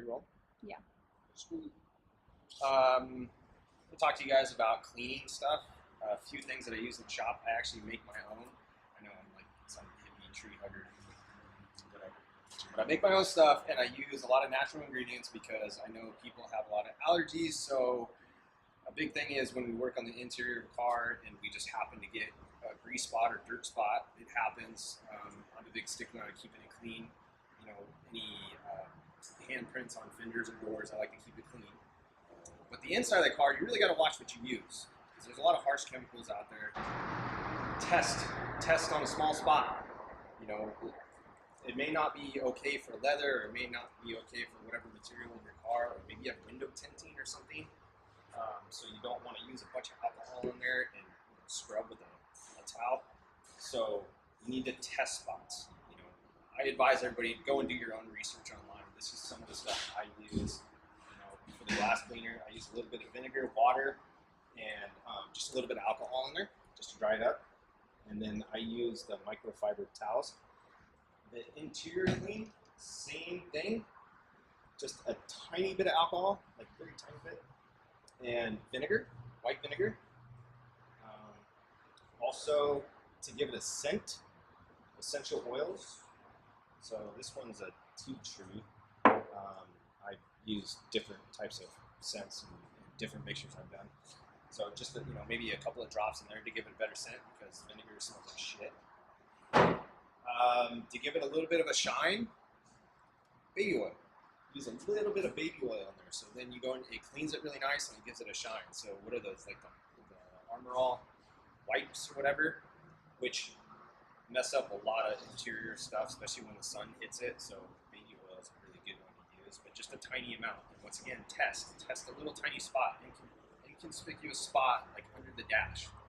Pre-roll? Yeah. Sweet. We'll talk to you guys about cleaning stuff. A few things that I use in the shop. I actually make my own. I know I'm like some hippie tree hugger, whatever. But I make my own stuff, and I use a lot of natural ingredients because I know people have a lot of allergies. So a big thing is when we work on the interior of a car and we just happen to get a grease spot or dirt spot, it happens. I'm a big stickler on keeping it clean. You know, any handprints on fenders and doors, I like to keep it clean. But the inside of the car, you really got to watch what you use, because there's a lot of harsh chemicals out there. Test on a small spot. You know, it may not be okay for leather, or it may not be okay for whatever material in your car, or maybe you have window tinting or something. So you don't want to use a bunch of alcohol in there and scrub with a towel. So you need to test spots. You know, I advise everybody to go and do your own research online. This is some of the stuff I use. You know, for the glass cleaner, I use a little bit of vinegar, water, and just a little bit of alcohol in there, just to dry it up. And then I use the microfiber towels. The interior clean, same thing. Just a tiny bit of alcohol, like a very tiny bit. And vinegar, white vinegar. Also, to give it a scent, essential oils. So this one's a tea tree. I've used different types of scents and different mixtures I've done. So just maybe a couple of drops in there to give it a better scent, because vinegar smells like shit. To give it a little bit of a shine, baby oil. Use a little bit of baby oil in there, so then you go and it cleans it really nice and it gives it a shine. So what are those, like the Armor All wipes or whatever, which mess up a lot of interior stuff, especially when the sun hits it. So baby oil is a really good one to use, but just a tiny amount. And once again, test a little tiny spot, inconspicuous spot, like under the dash.